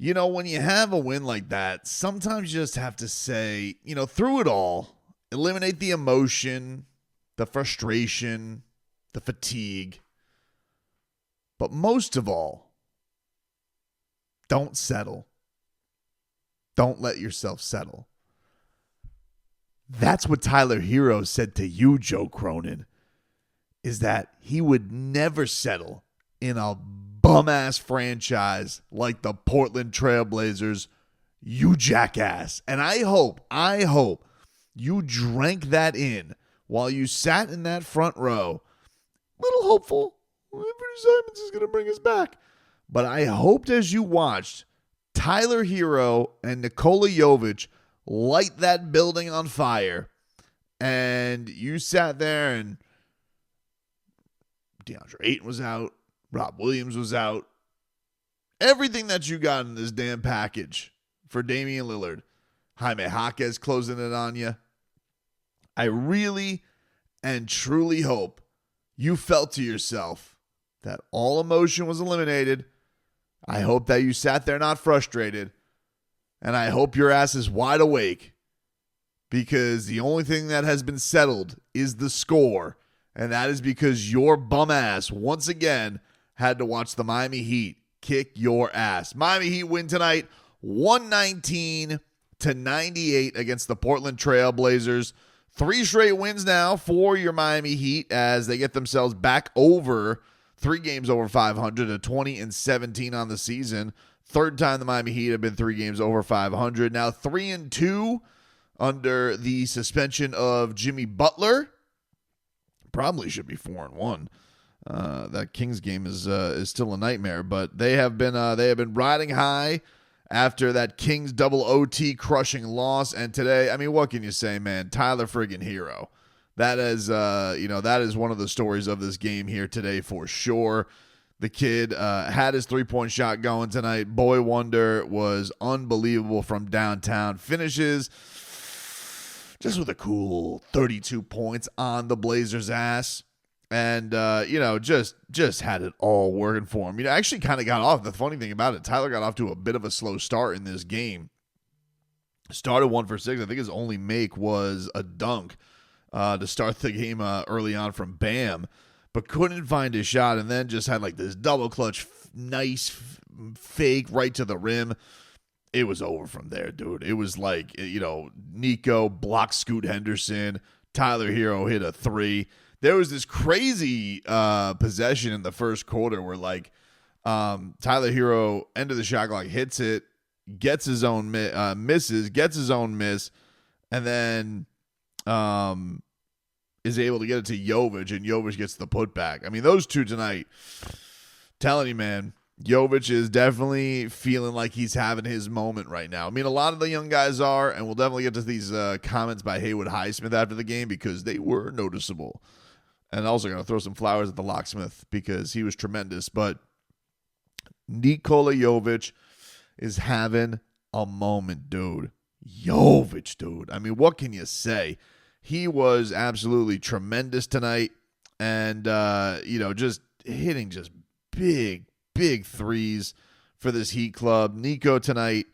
When you have a win like that, sometimes you just have to say, through it all, eliminate the emotion, the frustration, the fatigue. But most of all, don't settle. Don't let yourself settle. That's what Tyler Herro said to you, Joe Cronin, is that he would never settle in a bum-ass franchise like the Portland Trailblazers, you jackass. And I hope you drank that in while you sat in that front row. Little hopeful. Anthony Simons is going to bring us back. But I hoped as you watched Tyler Herro and Nikola Jović light that building on fire, and you sat there and DeAndre Ayton was out, Rob Williams was out. Everything that you got in this damn package for Damian Lillard, Jaime Jaquez closing it on you. I really and truly hope you felt to yourself that all emotion was eliminated. I hope that you sat there not frustrated. And I hope your ass is wide awake, because the only thing that has been settled is the score. And that is because your bum ass once again had to watch the Miami Heat kick your ass. Miami Heat win tonight 119-98 against the Portland Trail Blazers. 3 straight wins now for your Miami Heat as they get themselves back over 3 games over 500 at 20-17 on the season. Third time the Miami Heat have been 3 games over 500. Now 3-2 under the suspension of Jimmy Butler. Probably should be 4-1. That Kings game is still a nightmare, but they have been riding high after that Kings double OT crushing loss. And today, I mean, what can you say, man? Tyler friggin' Herro. That is one of the stories of this game here today for sure. The kid had his 3-point shot going tonight. Boy wonder was unbelievable from downtown. Finishes just with a cool 32 points on the Blazers' ass. And, just had it all working for him. Actually kind of got off. The funny thing about it, Tyler got off to a bit of a slow start in this game. Started 1 for 6. I think his only make was a dunk to start the game early on from Bam. But couldn't find his shot, and then just had like this double clutch, nice fake right to the rim. It was over from there, dude. It was like, Nico blocked Scoot Henderson. Tyler Herro hit a 3. There was this crazy possession in the first quarter where Tyler Herro end of the shot clock, hits it, gets his own misses, gets his own miss, and then is able to get it to Jović, and Jović gets the putback. I mean, those two tonight, telling you, man, Jović is definitely feeling like he's having his moment right now. I mean, a lot of the young guys are, and we'll definitely get to these comments by Haywood Highsmith after the game because they were noticeable. And also going to throw some flowers at the locksmith because he was tremendous. But Nikola Jović is having a moment, dude. Jović, dude. I mean, what can you say? He was absolutely tremendous tonight and, just hitting just big threes for this Heat club. Nico tonight,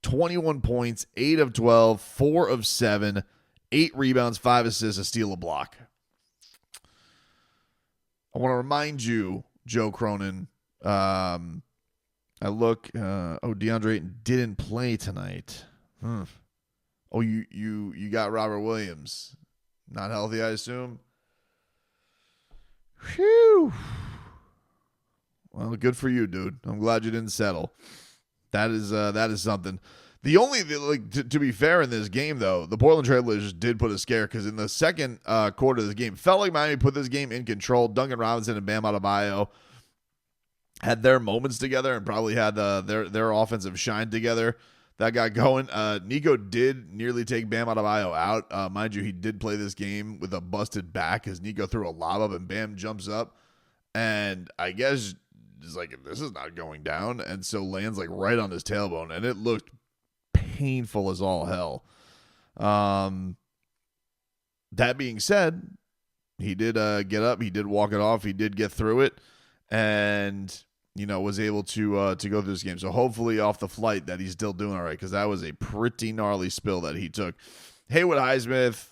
21 points, 8 of 12, 4 of 7, 8 rebounds, 5 assists, a steal, a block. I want to remind you, Joe Cronin, DeAndre Ayton didn't play tonight. Oh, you got Robert Williams. Not healthy, I assume. Whew. Well, good for you, dude. I'm glad you didn't settle. That is something. The only to be fair in this game, though, the Portland Trailblazers did put a scare because in the second quarter of this game, felt like Miami put this game in control. Duncan Robinson and Bam Adebayo had their moments together and probably had their offensive shine together. That got going. Nico did nearly take Bam Adebayo out. Mind you, he did play this game with a busted back as Nico threw a lob up and Bam jumps up. And I guess it's like, this is not going down. And so lands like right on his tailbone. And it looked painful as all hell. That being said, he did get up. He did walk it off. He did get through it. And was able to go through this game. So hopefully off the flight that he's still doing all right, because that was a pretty gnarly spill that he took. Haywood Highsmith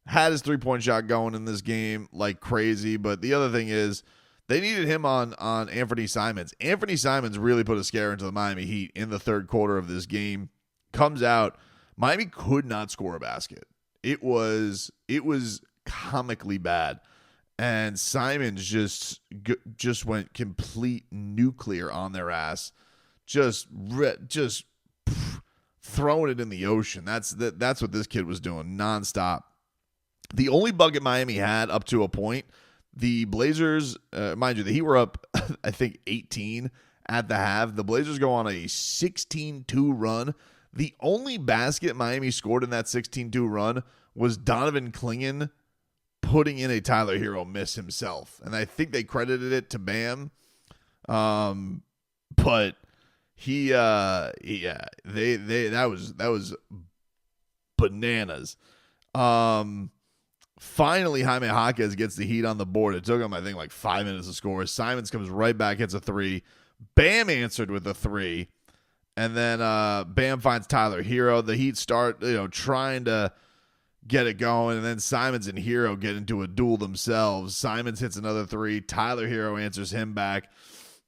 had his three-point shot going in this game like crazy, but the other thing is they needed him on Anthony Simons. Anthony Simons really put a scare into the Miami Heat in the third quarter of this game. Comes out, Miami could not score a basket. It was comically bad. And Simons just went complete nuclear on their ass, just throwing it in the ocean. That's what this kid was doing nonstop. The only bucket Miami had up to a point, the Blazers, mind you, the Heat were up, I think 18 at the half. The Blazers go on a 16-2 run. The only basket Miami scored in that 16-2 run was Donovan Clingan putting in a Tyler Herro miss himself. And I think they credited it to Bam. But that was bananas. Finally, Jaime Jaquez gets the Heat on the board. It took him, I think, like 5 minutes to score. Simons comes right back, hits a three. Bam answered with a three. And then Bam finds Tyler Herro. The Heat start, trying to get it going, and then Simons and Herro get into a duel themselves. Simons hits another three. Tyler Herro answers him back.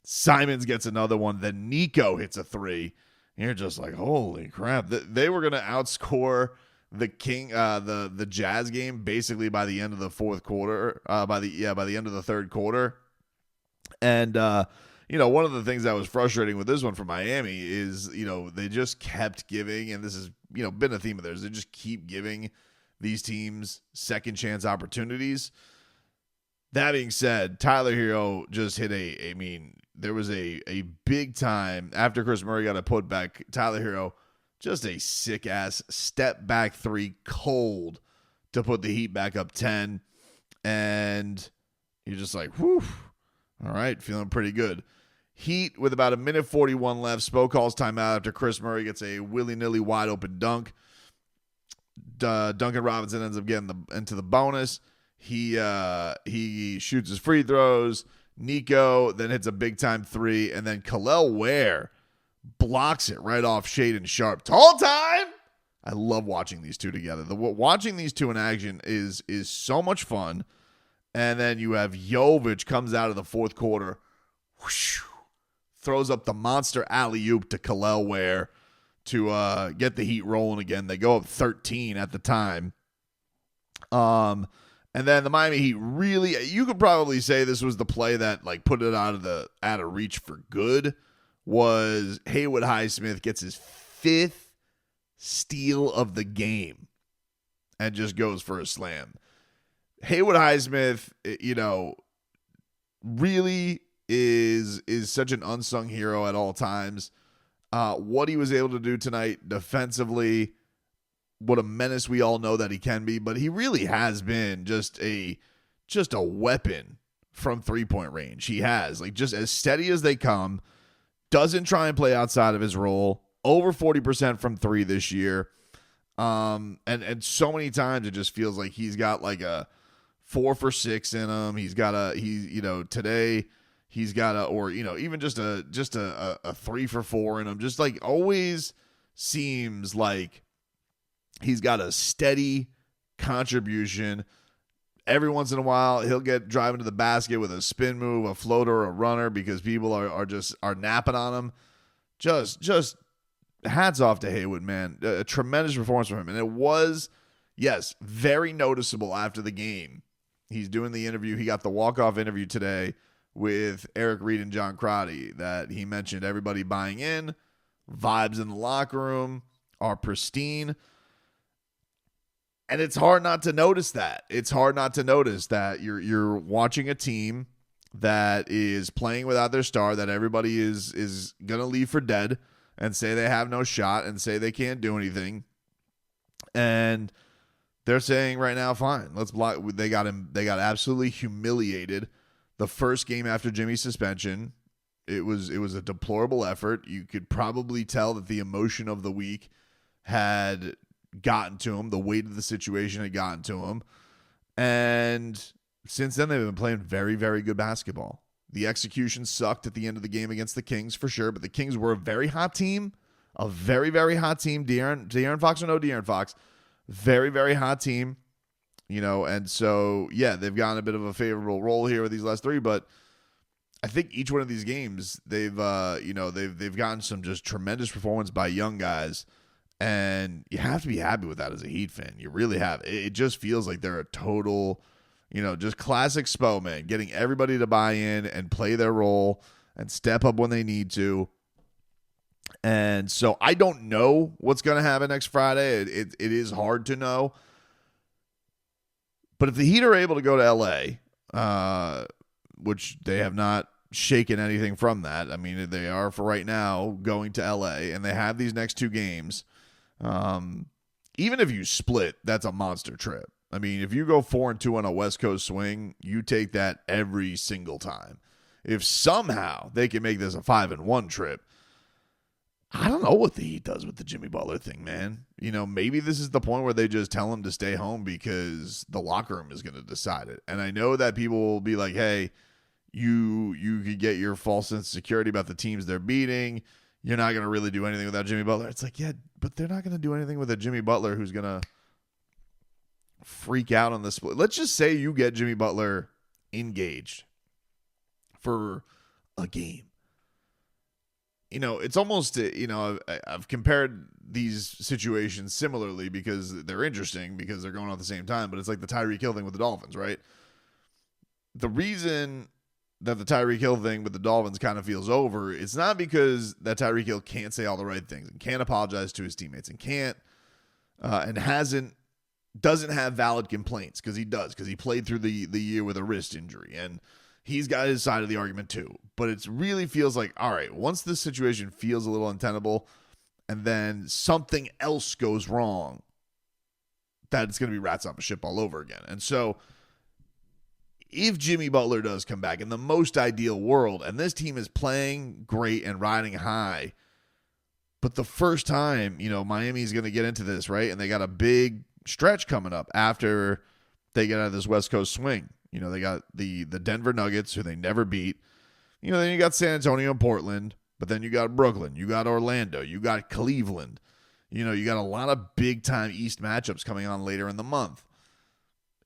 Simons gets another one. Then Nico hits a three. And you're just like, holy crap. They were going to outscore the Jazz game basically by the end of the fourth quarter, by the end of the third quarter. And one of the things that was frustrating with this one for Miami is, they just kept giving, and this has, been a theme of theirs. They just keep giving these teams second chance opportunities. That being said, Tyler Herro just hit there was a big time after Chris Murray got a putback. Tyler Herro, just a sick ass step back three, cold, to put the Heat back up 10. And you're just like, whew, all right, feeling pretty good. Heat with about 1:41 left. Spo calls timeout after Chris Murray gets a willy-nilly wide open dunk. Duncan Robinson ends up getting into the bonus. He shoots his free throws. Nico then hits a big-time three, and then Kel'el Ware blocks it right off Shaedon Sharpe. Tall time! I love watching these two together. Watching these two in action is so much fun. And then you have Jović comes out of the fourth quarter, whoosh, throws up the monster alley-oop to Kel'el Ware to get the Heat rolling again. They go up 13 at the time. And then the Miami Heat really, you could probably say this was the play that put it out of reach for good, was Haywood Highsmith gets his 5th steal of the game and just goes for a slam. Haywood Highsmith, really is such an unsung hero at all times. What he was able to do tonight defensively, what a menace we all know that he can be, but he really has been just a weapon from three-point range. He has, just as steady as they come, doesn't try and play outside of his role, over 40% from three this year. And so many times it just feels like he's got a 4 for 6 in him. Today he's got even just a 3 for 4 in him. Just always seems like he's got a steady contribution. Every once in a while, he'll get driving to the basket with a spin move, a floater, a runner, because people are napping on him. Just hats off to Haywood, man. A tremendous performance from him. And it was, yes, very noticeable after the game. He's doing the interview. He got the walk-off interview today with Eric Reed and John Crotty that he mentioned everybody buying in, vibes in the locker room are pristine. And it's hard not to notice that. It's hard not to notice that you're watching a team that is playing without their star, that everybody is going to leave for dead and say they have no shot and say they can't do anything. And they're saying right now, fine, let's block. They got absolutely humiliated the first game after Jimmy's suspension. It was a deplorable effort. You could probably tell that the emotion of the week had gotten to him. The weight of the situation had gotten to him. And since then, they've been playing very, very good basketball. The execution sucked at the end of the game against the Kings for sure, but the Kings were a very hot team, a very, very hot team. De'Aaron Fox or no De'Aaron Fox, very, very hot team, and so, yeah, they've gotten a bit of a favorable role here with these last three, but I think each one of these games, they've gotten some just tremendous performance by young guys, and you have to be happy with that as a Heat fan. You really have. It just feels like they're a total, just classic Spo, man, getting everybody to buy in and play their role and step up when they need to. And so I don't know what's going to happen next Friday. It is hard to know. But if the Heat are able to go to L.A., which they have not shaken anything from that. I mean, they are for right now going to L.A., and they have these next two games. Even if you split, that's a monster trip. I mean, if you go 4-2 on a West Coast swing, you take that every single time. If somehow they can make this a 5-1 trip, I don't know what the Heat does with the Jimmy Butler thing, man. Maybe this is the point where they just tell him to stay home because the locker room is going to decide it. And I know that people will be like, hey, you could get your false sense of security about the teams they're beating. You're not going to really do anything without Jimmy Butler. It's like, yeah, but they're not going to do anything with a Jimmy Butler who's going to freak out on the split. Let's just say you get Jimmy Butler engaged for a game. It's almost, I've compared these situations similarly because they're interesting because they're going on at the same time, but it's like the Tyreek Hill thing with the Dolphins, right? The reason that the Tyreek Hill thing with the Dolphins kind of feels over, it's not because that Tyreek Hill can't say all the right things and can't apologize to his teammates and can't and doesn't have valid complaints, because he does, because he played through the year with a wrist injury and he's got his side of the argument too. But it really feels like, all right, once this situation feels a little untenable and then something else goes wrong, that it's going to be rats on a ship all over again. And so if Jimmy Butler does come back in the most ideal world, and this team is playing great and riding high, but the first time, Miami's going to get into this, right? And they got a big stretch coming up after they get out of this West Coast swing. They got the Denver Nuggets, who they never beat. Then you got San Antonio and Portland, but then you got Brooklyn, you got Orlando, you got Cleveland. You got a lot of big-time East matchups coming on later in the month.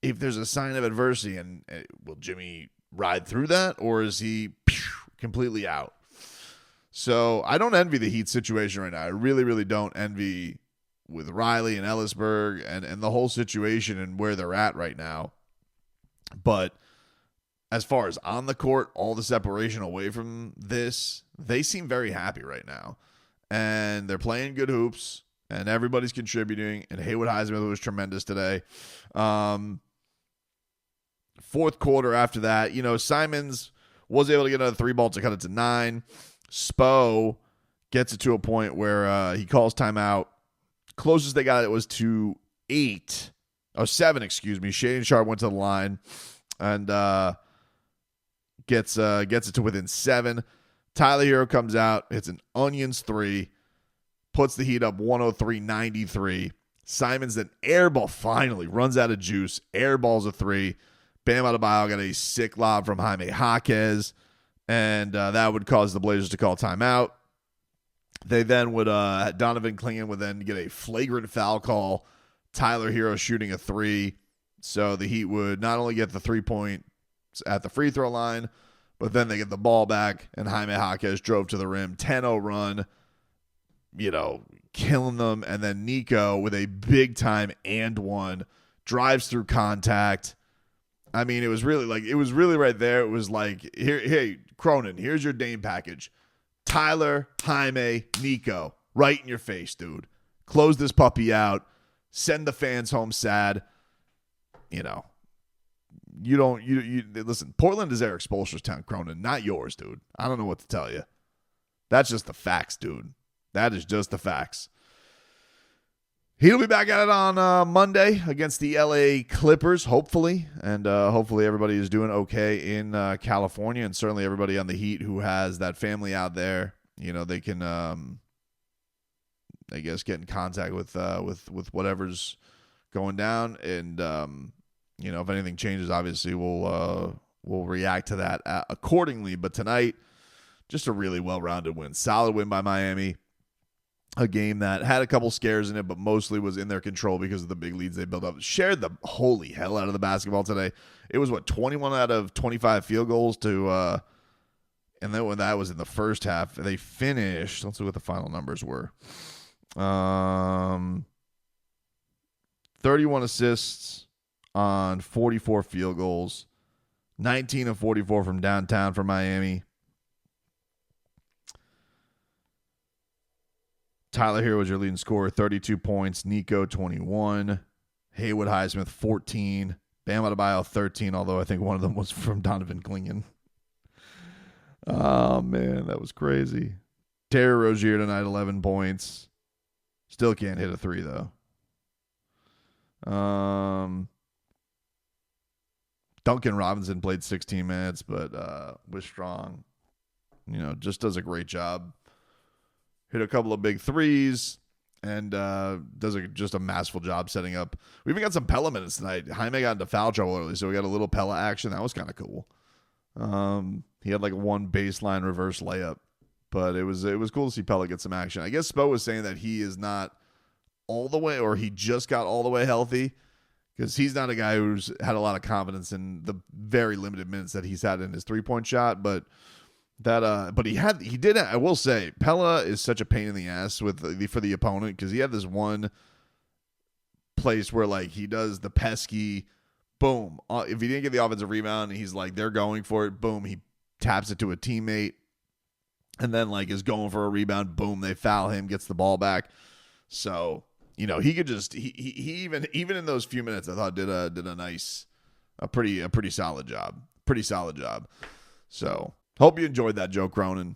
If there's a sign of adversity, and will Jimmy ride through that, or is he completely out? So I don't envy the Heat situation right now. I really, really don't envy with Riley and Ellisberg and the whole situation and where they're at right now. But as far as on the court, all the separation away from this, they seem very happy right now. And they're playing good hoops, and everybody's contributing. And Haywood Highsmith was tremendous today. Fourth quarter after that, Simons was able to get another 3-ball to cut it to 9. Spo gets it to a point where he calls timeout. Closest they got it was to 7, excuse me. Shaedon Sharpe went to the line and gets it to within 7. Tyler Herro comes out, hits an onions 3, puts the Heat up 103-93. Simons then airball, finally runs out of juice, airballs a 3. Bam Adebayo got a sick lob from Jaime Jaquez, and that would cause the Blazers to call timeout. They then would, Donovan Clingan would then get a flagrant foul call. Tyler Herro shooting a 3. So the Heat would not only get the 3 points at the free throw line, but then they get the ball back, and Jaime Jaquez drove to the rim. 10-0 run, killing them. And then Nico with a big time and one, drives through contact. I mean, it was really right there. It was like, hey, Cronin, here's your Dame package. Tyler, Jaime, Nico, right in your face, dude. Close this puppy out. Send the fans home sad. Listen, Portland is Eric Spoelstra's town, Cronin, not yours, dude. I don't know what to tell you. That's just the facts, dude. That is just the facts. He'll be back at it on Monday against the LA Clippers, hopefully. And hopefully everybody is doing okay in California, and certainly everybody on the Heat who has that family out there. They can, I guess, get in contact with whatever's going down. And, if anything changes, obviously we'll we'll react to that accordingly. But tonight, just a really well-rounded win. Solid win by Miami. A game that had a couple scares in it, but mostly was in their control because of the big leads they built up. Shared the holy hell out of the basketball today. It was, 21 out of 25 field goals to and then when that was in the first half, they finished, let's see what the final numbers were. 31 assists on 44 field goals. 19 of 44 from downtown for Miami. Tyler Herro was your leading scorer, 32 points. Nico, 21. Haywood Highsmith, 14. Bam Adebayo, 13, although I think one of them was from Donovan Clingan. Oh, man, that was crazy. Terry Rozier tonight, 11 points. Still can't hit a three, though. Duncan Robinson played 16 minutes, but was strong. Just does a great job. Hit a couple of big threes and does just a masterful job setting up. We even got some Pella minutes tonight. Jaime got into foul trouble early, so we got a little Pella action. That was kind of cool. He had like one baseline reverse layup, but it was cool to see Pella get some action. I guess Spo was saying that he is not all the way, or he just got all the way healthy, because he's not a guy who's had a lot of confidence in the very limited minutes that he's had in his 3-point shot, but he did. I will say, Pella is such a pain in the ass for the opponent, because he had this one place where like he does the pesky boom. If he didn't get the offensive rebound, he's like, they're going for it. Boom, he taps it to a teammate, and then like is going for a rebound. Boom, they foul him, gets the ball back. So he could just he even in those few minutes, I thought did a pretty solid job. So hope you enjoyed that, Joe Cronin.